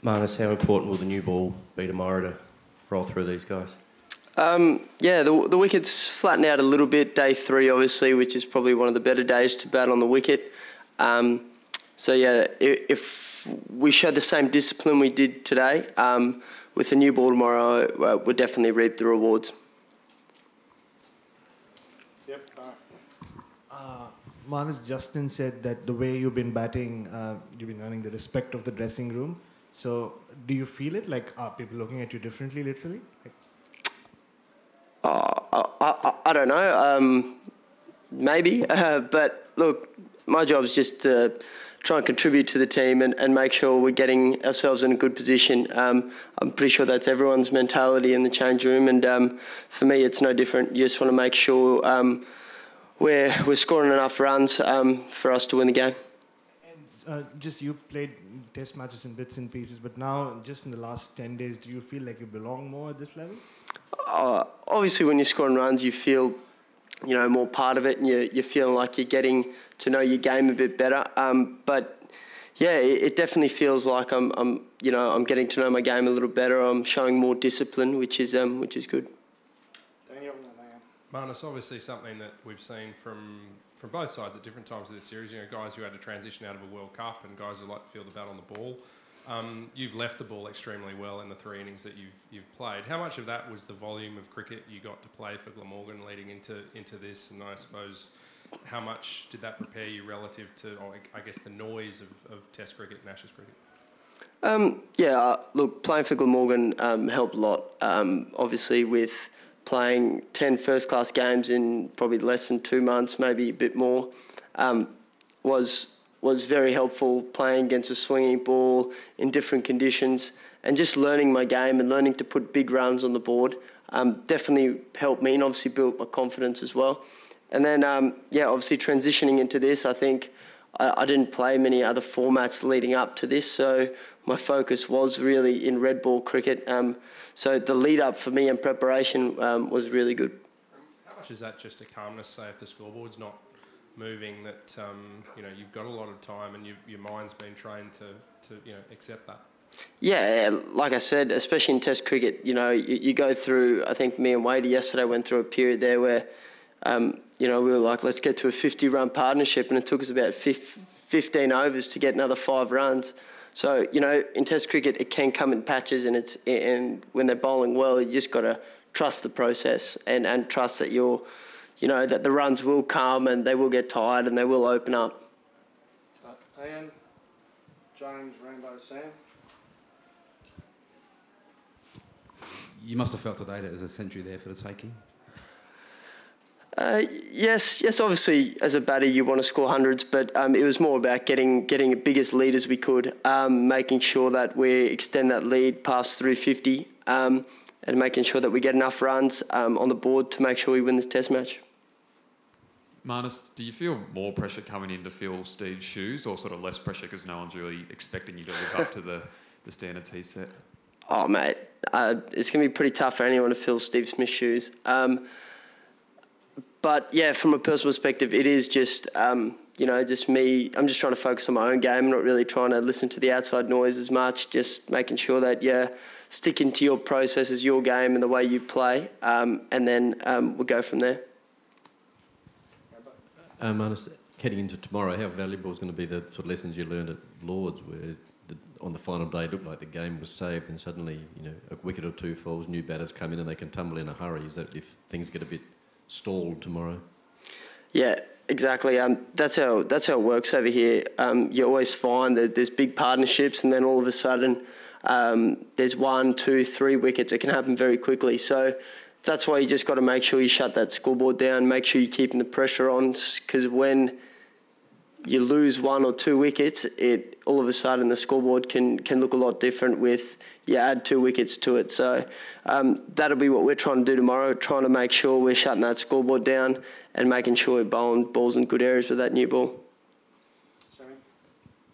Marnus, how important will the new ball be tomorrow to roll through these guys? Yeah, the wickets flatten out a little bit, day 3 obviously, which is probably one of the better days to bat on the wicket. So yeah, if we show the same discipline we did today, with the new ball tomorrow, we'll definitely reap the rewards. Yep. Marnus, Justin said that the way you've been batting, you've been earning the respect of the dressing room. So do you feel it? Like, are people looking at you differently, literally? Like, I don't know, maybe, but look, my job is just to try and contribute to the team and make sure we're getting ourselves in a good position. I'm pretty sure that's everyone's mentality in the change room, and for me it's no different. You just want to make sure we're scoring enough runs for us to win the game. And just you played test matches in bits and pieces, but now just in the last 10 days, do you feel like you belong more at this level? Obviously, when you're scoring runs, you feel, you know, more part of it, and you're feeling like you're getting to know your game a bit better. But yeah, it definitely feels like I'm getting to know my game a little better. I'm showing more discipline, which is good. Marnus, obviously something that we've seen from both sides at different times of this series. You know, guys who had to transition out of a World Cup and guys who like to feel the bat on the ball. You've left the ball extremely well in the 3 innings that you've played. How much of that was the volume of cricket you got to play for Glamorgan leading into this? And I suppose how much did that prepare you relative to, I guess, the noise of Test cricket and Ashes cricket? Look, playing for Glamorgan helped a lot. Obviously, with playing 10 first-class games in probably less than 2 months, maybe a bit more, was very helpful, playing against a swinging ball in different conditions and just learning my game and learning to put big runs on the board. Definitely helped me and obviously built my confidence as well. And then, obviously transitioning into this, I think I didn't play many other formats leading up to this, so my focus was really in red ball cricket. So the lead up for me and preparation was really good. How much is that just a calmness, say, if the scoreboard's not moving, that you've got a lot of time and your mind's been trained to accept that? Yeah, like I said, especially in Test cricket, you go through, I think me and Wade yesterday went through a period there where, we were like, let's get to a 50-run partnership, and it took us about 15 overs to get another 5 runs. So, in Test cricket, it can come in patches, and when they're bowling well, you just got to trust the process and trust that that the runs will come and they will get tired and they will open up. Ian, James, Rainbow, Sam. You must have felt today that there's a century there for the taking. Yes. Obviously, as a batter, you want to score hundreds, but it was more about getting a big as lead as we could, making sure that we extend that lead past 350, and making sure that we get enough runs on the board to make sure we win this Test match. Marnus, do you feel more pressure coming in to fill Steve's shoes, or sort of less pressure because no one's really expecting you to live up to the standards he set? Oh, mate, it's going to be pretty tough for anyone to fill Steve Smith's shoes. But yeah, from a personal perspective, it is just, just me. I'm just trying to focus on my own game, not really trying to listen to the outside noise as much, just making sure that you're sticking to your processes, your game and the way you play, and then we'll go from there. Marnus, heading into tomorrow, how valuable is going to be the sort of lessons you learned at Lords, where on the final day it looked like the game was saved and suddenly, a wicket or 2 falls, new batters come in and they can tumble in a hurry? Is that if things get a bit stalled tomorrow? Yeah, exactly. That's how it works over here. You always find that there's big partnerships, and then all of a sudden there's 1, 2, 3 wickets. It can happen very quickly. So that's why you just got to make sure you shut that scoreboard down, make sure you're keeping the pressure on, because when you lose 1 or 2 wickets, it all of a sudden the scoreboard can look a lot different with you add 2 wickets to it. So that'll be what we're trying to do tomorrow, trying to make sure we're shutting that scoreboard down and making sure we're bowling balls in good areas with that new ball. Sammy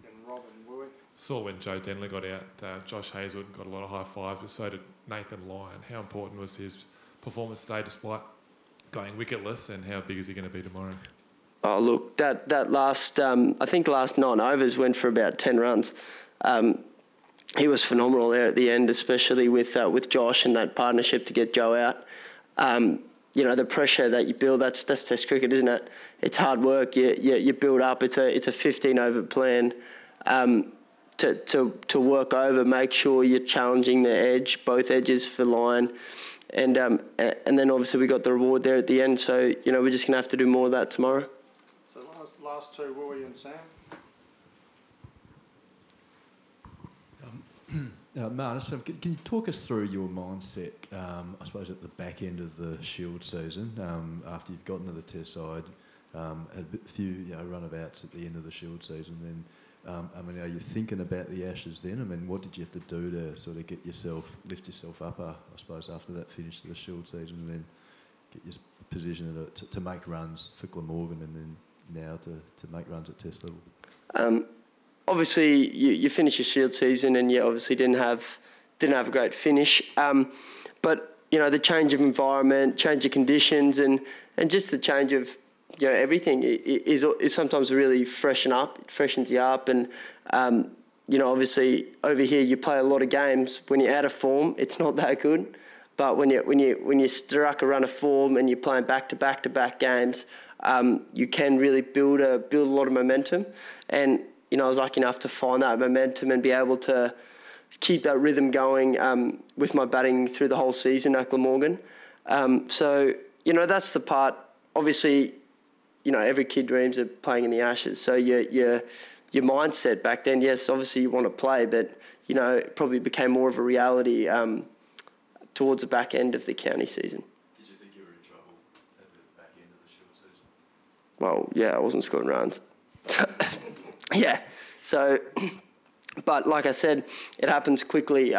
and Rob and Wooley. Saw when Joe Denley got out, Josh Hazlewood got a lot of high fives, but so did Nathan Lyon. How important was his performance today despite going wicketless, and how big is he going to be tomorrow? Oh, look, that last, I think the last 9 overs went for about 10 runs. he was phenomenal there at the end, especially with Josh and that partnership to get Joe out. You know, the pressure that you build, that's Test cricket, isn't it? It's hard work. You build up. It's a 15 over plan to work over. Make sure you're challenging the edge, both edges for Lyon, and then obviously we got the reward there at the end. So you know, we're just gonna have to do more of that tomorrow. So last two, Willie and Sam. Marnus, can you talk us through your mindset, I suppose, at the back end of the Shield season, after you've gotten to the Test side, had a few runabouts at the end of the Shield season, then, I mean, are you thinking about the Ashes then? I mean, what did you have to do to sort of lift yourself up, I suppose, after that finish of the Shield season, and then get your position to make runs for Glamorgan, and then now to make runs at Test level? Obviously, you finish your Shield season, and you obviously didn't have a great finish. But you know, the change of environment, change of conditions, and just the change of everything is sometimes really freshens you up. And you know, obviously over here you play a lot of games. When you're out of form, it's not that good. But when you struck a run of form and you're playing back to back games, you can really build a lot of momentum. And you know, I was lucky enough to find that momentum and be able to keep that rhythm going with my batting through the whole season at Glamorgan. So, you know, that's the part. Obviously, you know, every kid dreams of playing in the Ashes. So your mindset back then, yes, obviously you want to play, but, you know, it probably became more of a reality towards the back end of the county season. Did you think you were in trouble at the back end of the Shield season? Well, yeah, I wasn't scoring runs. Yeah, so, but like I said, it happens quickly.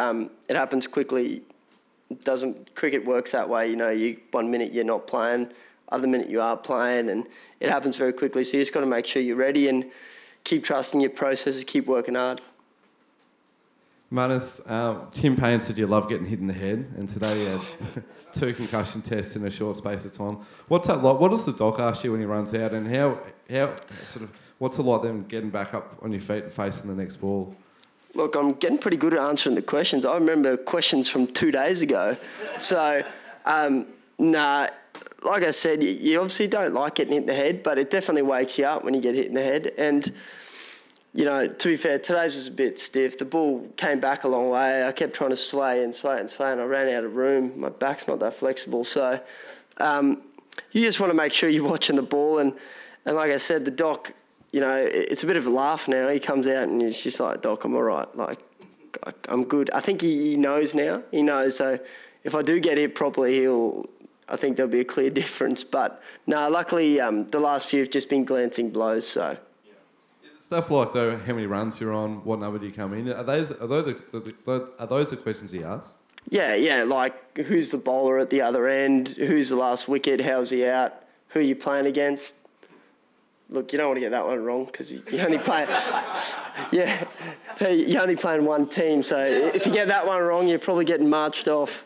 Cricket works that way. You know, 1 minute you're not playing, other minute you are playing, and it happens very quickly. So you just got to make sure you're ready and keep trusting your process, keep working hard. Marnus, Tim Payne said you love getting hit in the head, and today you had 2 concussion tests in a short space of time. What's that like? What does the doc ask you when he runs out, and how sort of what's it like then getting back up on your feet and facing the next ball? Look, I'm getting pretty good at answering the questions. I remember questions from 2 days ago. So, like I said, you obviously don't like getting hit in the head, but it definitely wakes you up when you get hit in the head. And, you know, to be fair, today's was a bit stiff. The ball came back a long way. I kept trying to sway, and I ran out of room. My back's not that flexible. So you just want to make sure you're watching the ball. And like I said, the doc, you know, it's a bit of a laugh now. He comes out and he's just like, Doc, I'm all right. Like I'm good. I think he knows now. He knows. So if I do get hit properly, I think there'll be a clear difference. But no, luckily the last few have just been glancing blows. So. Is it stuff like though, how many runs you're on, what number do you come in? Are those the questions he asks? Yeah. Like who's the bowler at the other end? Who's the last wicket? How's he out? Who are you playing against? Look, you don't want to get that one wrong because you only play. You're only playing one team. So if you get that one wrong, you're probably getting marched off.